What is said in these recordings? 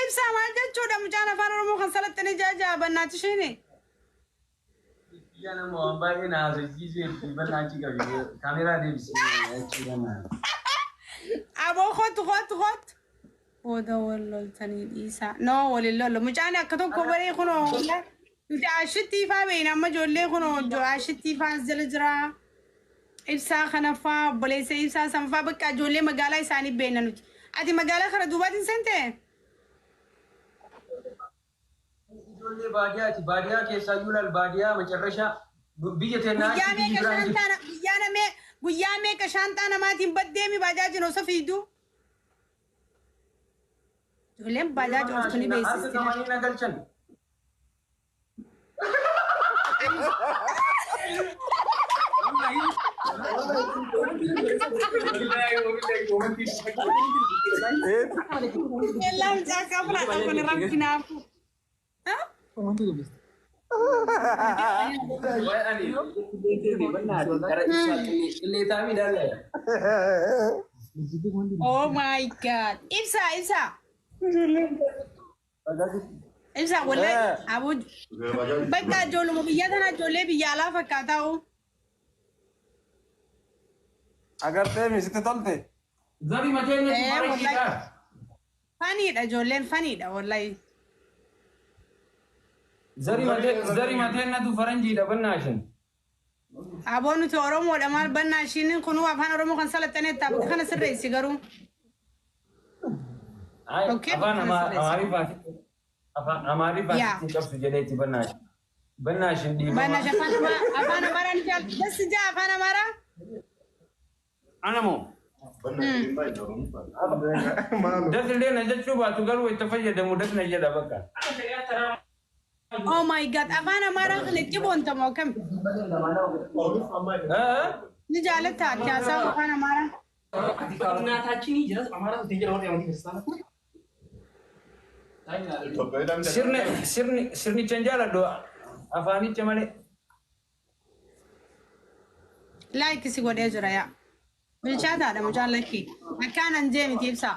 إبسا ما جت شو دم جانا فانا رمو خنصلت نجاجا بنات شيني أنا مو أمبارح ناس يجي بناتي كاميرا دي بس أبو خط وده والله التاني إيسا نو ولله مجانا كتب كبري خنو انت عشتي فا بين اما جولي خنو جو عشتي فا زلجرا إبسا خنفا بليس إبسا سنفا بكا جولي مقالا يساني بيننا عادي مقالا خرا دوبات سنتين جولي باديا كيسايول الباديا مجرشة بيجتنا guyyaa kashaantaa namaatiin baddeemi baajaajiin osoo fiidu ijoolleen baajaaji oftuni beeksistina Elam cakap pula tak boleh rapi nafsu. Hah? Oh my god. Ibsa. Ibsa wallahi abu bakka jolo mo biya thana jole biya la fakata ho. अगर ते मिसते तलते जरी मजे में तुम्हारे की था Funny da jolen funny da wallahi. जरी मजे ना तू फरंजी da बनाशन Abonu to oromo da mal banna shinin kunu afan oromo kan salat ne ta kana sirri sigaru. Okay हमारी बात कब से जले थी बनाशन दी बनाशन afan amara ni bas ja afan amara أنا مو ده اللي نجد شو باتوغل ويتفجر مدة نجد أبكر Oh my god afan amara khalit jibon ta mo kam ni jalata ta sa afan amara na ta cini jelas amara tu tinggal orang yang di sana sirni cenjala doa afani cemale like si gode jura ya bilchata da mujallaki makanan je mi tipsa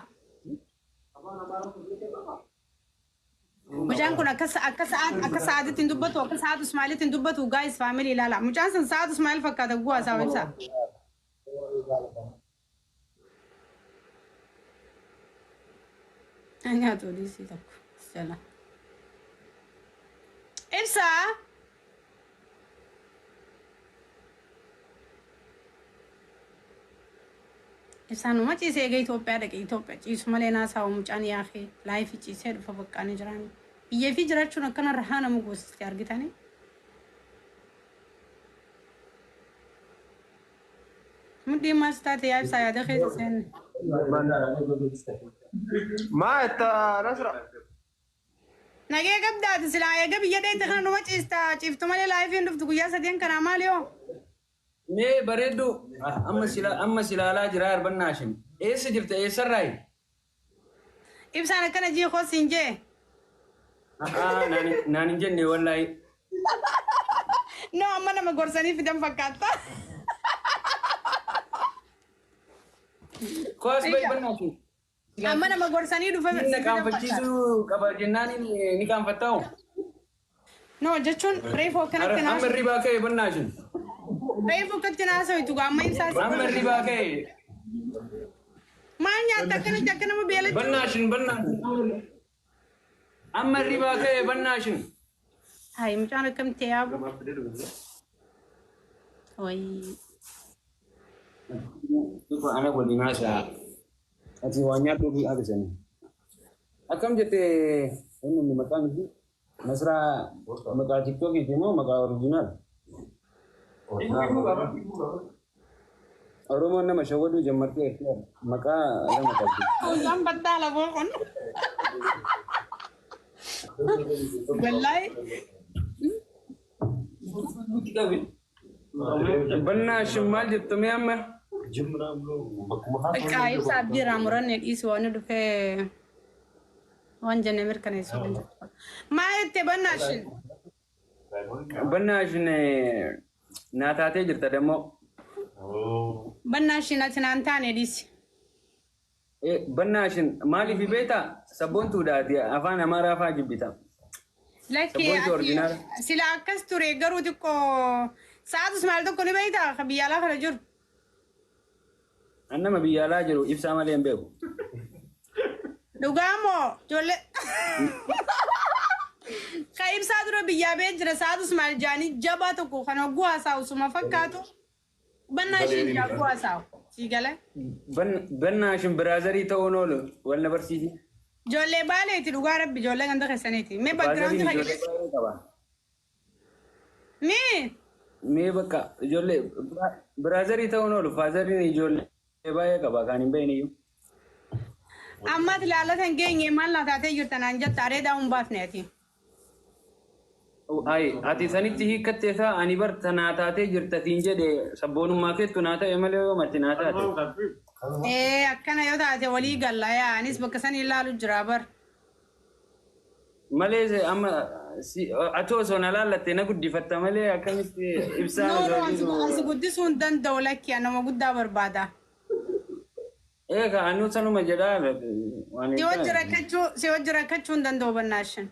mujan kuna akasa adatin dubbatu akasa adu ismailatin dubbatu guys family la mujan san saadu ismail fakka da guwa sa wasa anya to disi tak sala Elsa إنسان ما تيجي يجي توبة ده كي توبة تيجي مالنا ساو مجاني يا أخي لايف تيجي فبكاني جراني يفي جرات شو نكنا رهانا مقوس كارجي تاني مدي ما استات يا بسايا ده خير سن ما أنت نصر نجي قبضة تسلا يا قبل يدين تخنا نوما تيستا شفت مالي لايف يندف تقولي سدين كنا ماليو ne bareedu amma silaalaa jira arbannashin eessa jirta eessarraayi ibsaan akkana jii khosin jee naan hin jenne wallaahi no amma nama gorsanii fidan fakkaata koos bai bannashin amma nama gorsanii dhufa inni kaanfachiisuu qaba jennaan ni kaanfattaa'u no jechuun reefoo kanatti amma ribaa ka'e bannaashin reefoo katti naasoo itu amma ibsaa amma ribaa ka'e maal nyaata akkana nama beela bannaashin amma ribaa ka'e bannaashin hai mucaan akkamti yaabu oi Itu anak buat dinasa. Ati wanya tuh di ada sini. Akam jete ini di makan sih. Nasra makan TikTok itu mau makan original. Orang mana masyarakat itu jamar ke maka ada makan. Yang betul lah bukan. Wallahi. Benar semal jete memang. Kaif sabdi ramuran net iswanu dufe wanjane merkane iswanu ma ette bannashin naataatee jirta demo bannashin atinantane disi Bannaashin maaliif beektaa? Sabboontuu daati afaan Amaaraa fa'aa jibbita. Lakki Sabboontuu originaal. sila akkas ture garuu xiqqoo sa'aatus maal tokko ni beektaa biyya alaa kana jiru. An nama biyya alaa jiru ibsaa malee hin beeku. Dhugaa moo ijoollee ka ibsaa dura biyyaa bee jira sa'aatus maal jaanii jabaa tokko kan hogguu haasa'u suma fakkaatu bannaashin jaaguu haasa'u sii galee. Bannaashin biraazarii ta'uun oolu wal na barsiisi. Ijoollee baaleeti dhugaa rabbi ijoollee ganda keessaniiti. Mee background fayyadee. Mee. Mee bakka ijoollee biraazarii ta'uun oolu faazariin ijoollee baay'ee qaba kan hin beekne iyyuu. Amma ilaalatan geenye maal na taatee jirtan aan jetta areedaa hin baafneeti. Ati sanitti hiikkattee ani bar tanaa taatee jirtatiin jedhe sabboonummaa keettu naa ta'e malee yoo matti naa taate. Akkana yoo taate walii galla yaa anis bakka san ilaalu jira bar. Malee amma ati osoo na laallattee na guddifatta malee akkamitti ibsaa Ansi guddisuu hin danda'u lakki nama guddaa barbaada. Egaa anu sanuma jedhaa Si wajji rakkachuu hin danda'u bannaashin.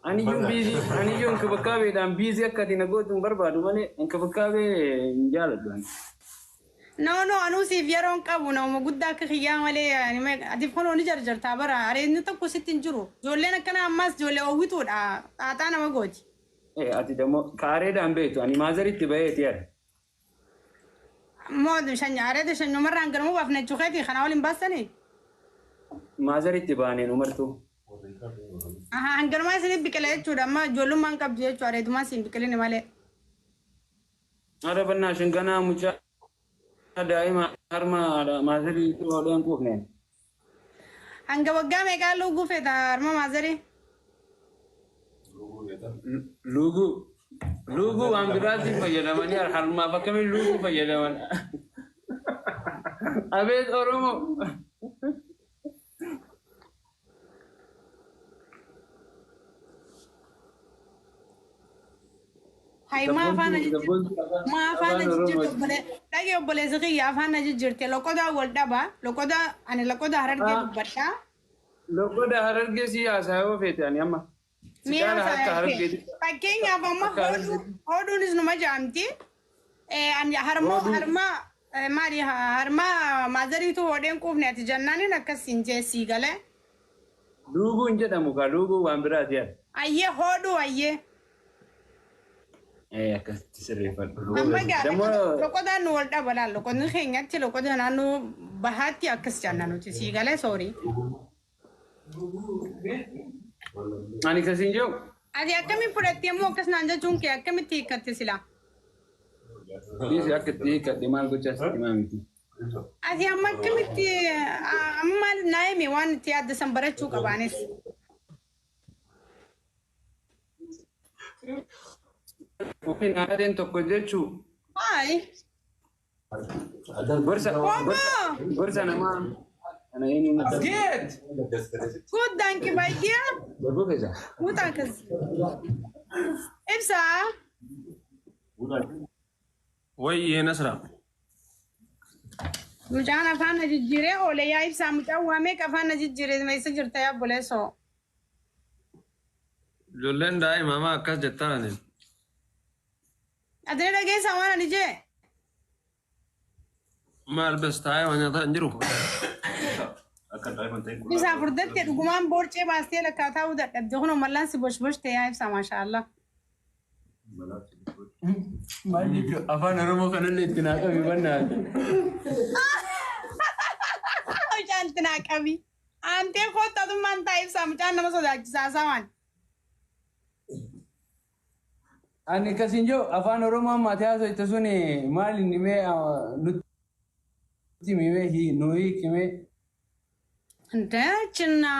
ani iyyuu inkibakaabeedhaan biizii akka ati na gootu hin barbaadu malee inkibakaabee hin jaaladhu. No, anuu siif yeroo hin qabu nama guddaa akka kiyyaa malee atiif kunoo ni jarjartaa bara areedni tokko sitti hin jiru. Ijoolleen akkana ammas ijoollee hawwituudha xaaxaa nama gooti. Ati dammoo kaareedhaan beektu ani maazaritti baheeti yaada. Moo areeda shanyumarraan garmuu baafnachuu keeti kanaa waliin baastanii? Maazaritti baaneen umartuu. Hangarumaa isiniif biqila jechuudha amma ijoollummaan qabdu jechuudha areedumaa isin biqiline malee. Ada bannaashin ganaa mucaa daa'ima harma maazarii hodhaan kuufne. Hanga waggaa meeqaa luuguu feeta harma maazarii? Luuguu waan biraatti fayyadamanii harmaaf akkamiin luuguu fayyadaman. Abeet Oromoo. Hai maafaan jijjiirte dhagee obboleessa kiyya afaan jijjiirte loqodaa wal dhabaa ani loqodaa harargee dubbadhaa. Loqodaa harargee siyaasaa yoo feete ani amma. Fakkeenyaaf amma hoduunis numa jaamti. Harma maazariitu hodheen quufne ati jannaanin akkasiin jeessii galee. Luuguu hin jedhamu kaa luuguu waan biraati yaada. Ayyee hodhuu ayyee. Akkasitti sirreeffadhu. Amma gaadha loqodaan nu wal dhaba laal loqodni keenyatti loqoda naannoo bahaatti akkas janna nuti sii galee soorii. Ani kasiin jiru. Ati akkamiin fudhattee immoo akkas naan jechuun kee akkamitti hiikkatte silaa? Biisi akka itti hiikkadhe maal gochaa sitti himaa miti. Ati amma akkamitti amma naa himi waan itti yaaddasan barachuu qabaanis. Ofiin aadeen tokko jechuu. Hayi. Gorsa namaa. Ana eenyu Good, thank you, my dear. Garbuu keessa. Mutaa akkas. Ibsaa. Wayyee Nasra. Mucaan afaan na jijjiiree oole yaa ibsaa mucaan waamee afaan na jijjiiree meessa jirta yaa obboleessoo. Ijoolleen daa'imaa akkas jettaan. Ati dhageessaa waan ani jee? Maal bes taa'ee waan nyaataa hin jiru. Ibsaa furdattee dhugumaan boorcee baastee lakkaataa dadhabde kunoo mallaan si bosh ta'e yaa ibsaa maashaallah. Afaan Oromoo kanallee itti naa qabi bannaan. Mucaan itti naa qabi. Aantee koottatummaan ta'a ibsaa mucaan nama sodaachisaa waan. Ani kasiin jiru afaan Oromoo ammaatee haasa'e sun maal inni mee nutti mimee nu hiikimee. Dachina.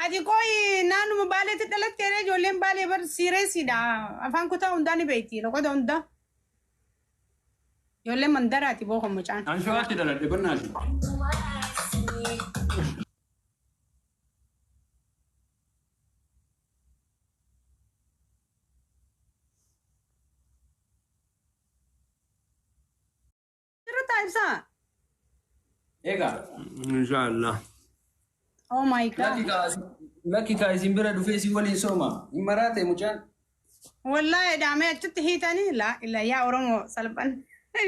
Ati koi naannuma baaleetti dhalatteeree ijoolleen baalee bar siireesiidha. Afaan kutaa hundaa ni beekti loqoda hunda. Ijoolleen mandaraati booka mucaan. An sho'aatti dhaladhe bannaati. Jirta ibsaa. Ega. Inshallah. Oh my god. Laki ka isin bira dhufee si waliin sooma. Hin maraate mucaan. Wallahi daamee achitti hiitanii ila yaa Oromoo salphan.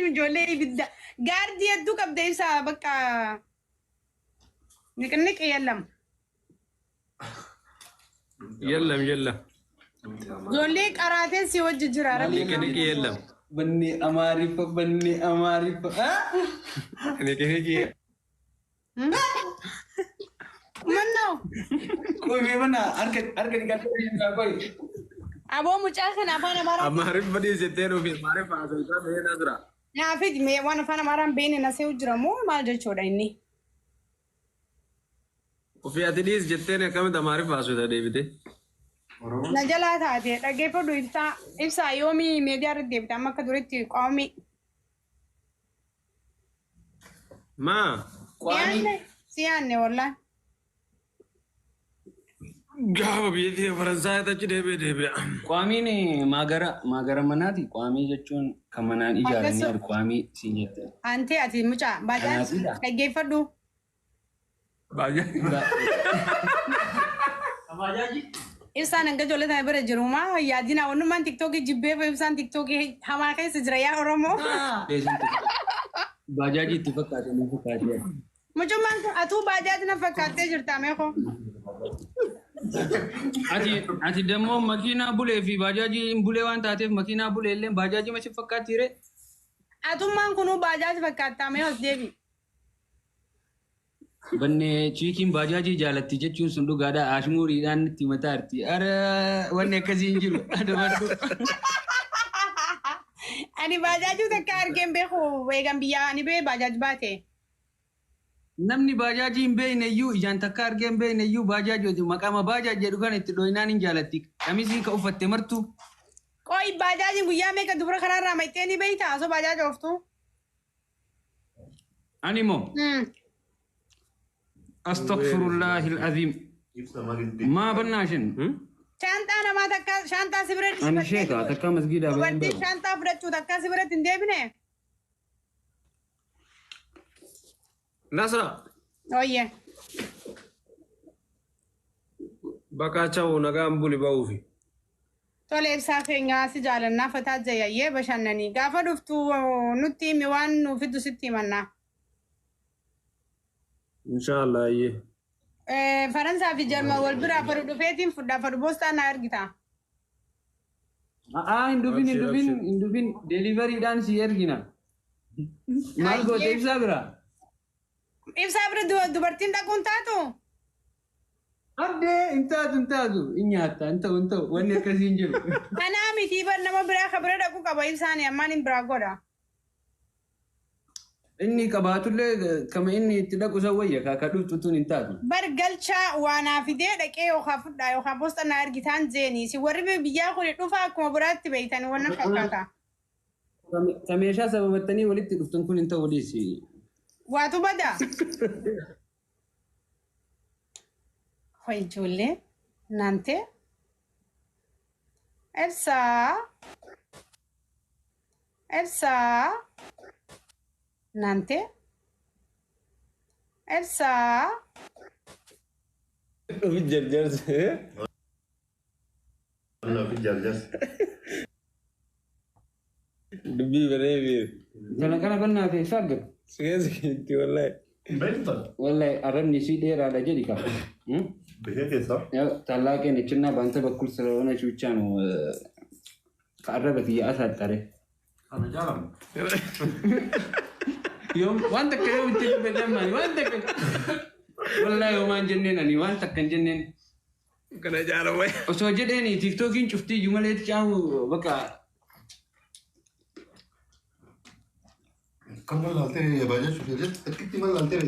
Ijoollee ibidda. Gaardii hedduu qabda ibsaa bakka niqniq yellam. Yellam yellam. Ijoollee qaraatee si wajji jira rabbi. Niki yellam. Banni amaarifa banni amaarifa. Niki. Mannoo. Koi mee mana harka dhiqatee isaa koi. Aboo mucaa kana afaan amaaraa. Amaarif badii jettee dhufi amaarif haasawaa ta'ee Nasra. Naafid mee waan afaan amaaraan beekne na se'u jira moo maal jechuudha inni? Ofii ati dhiis jetteen akkamitti amaarif haasawaa deebite? Na jalaa taate dhaggeeffadhu ibsaa yoomii miidiyaa irratti deebite amma akka duritti qaawmi. Maa? Siyaanne wallaan. Gaafa biyya Faransaay achi deebi'a. Qaamiin maagara manaati. Qaamii jechuun kan manaan ijaaranii jiru qaamii siin jette. Antee ati mucaa baajaan dhaggeeffadhu. Baajaaji. Ibsaan hanga ijoollee tana bira jiru maa yaadina wannumaan tiktookii jibbee fi ibsaan tiktookii hamaa keessa jira yaa Oromoo. Baajaaji itti fakkaate ni fakkaate. Mucummaan kun atuu baajaaji na fakkaattee jirta meeqo. Ati dammoo makiinaa bulee fi baajaaji bulee waan taateef makiinaa bulee illee baajaaji machi fakkaattiire. Atummaan kunuu baajaaji fakkaattaa mee os deebi. Bannee chiikiin bajaajii jaalatti jechuun sun dhugaadha. Ashmuuriidhaan itti mataa arti. Ara wanni akkasii hin jiru. Ani bajaajii takka argeen beeku eegan biyyaa ani bee bajaaj baate. Namni bajaajii hin beekne iyyuu ijaan takka argeen beekne iyyuu bajaajii maqaama bajaaj jedhu kan itti dhoyinaan hin jaalatti. Qamisii ka uffatte martu. Qoy bajaajiin guyyaa meeqa dubara karaarraa maixxee ni beeyta osoo bajaaj ooftu. Ani moo? Astaghfirullahil azim. Ma bannashin. Shantaa namaa takka shantaa si bira Ani sheeka takka masgiida bayan dubartii shantaa fudhachuu takka si biratti hin deebine. Nasra. Oyye. Bakka chaa'u nagaan buli ba'uufi. Tole ibsaa keenyaa si jaalannaa fataa jayayyee bashannanii gaafa dhuftu nutti himi waan nuuf fiddu sitti himannaa. Inshallah ayyee. Faransaa fi Jarman wal biraa fadhu dhufeetiin fudhaa fadhu boostaa na ergita. Hin dhufin deeliveriidhaan si ergina. Maal goote ibsaa bira? Ibsaa bira dubartiin dhaquun taatu? Addee hin taatu hin nyaatta hin ta'u wanni akkasii hin jiru. Kanaa miti bar nama biraa ka bira dhaquu qaba ibsaani ammaan hin biraa godha. Inni qabaatullee kama inni itti dhaqu san wayya ka dhuftutuun hin taatu. Bar galchaa waanaa fidee dhaqee yookaan fudhaa yookaan posta na ergitaan jeeni si warri biyyaa kun dhufa akkuma biraatti beeytan wannan fakkaata. Ka meeshaa sababattanii walitti dhuftan kun hin ta'u waliisi. Waatu bada. Hoy ijoollee naante. Elsaa. Nante. Elsa. Ofi jarjarse. Ofi jarjarse. Dubbii bareebi. Kana bannaa fi fagga. Sigeesi itti wallahi. Beektan. Wallahi arrabni si dheeraadha jedhi ka. Bihee keessaa. Tallaaqeen ichinaa baanta bakkul sirroona shuuchaan ka arraba kiyya asaaxxare. Kana jaalamu. Waan takka yoo itti fayyadaman waan takka. Wallahi homaan jenneen ani waan takka hin jenneen. Kana jaalamai. Osoo jedheeni tiktookiin cuftii jumalee caamu bakka. Kan malaaltee baajaa shufee jechuudha. Akkitti malaaltee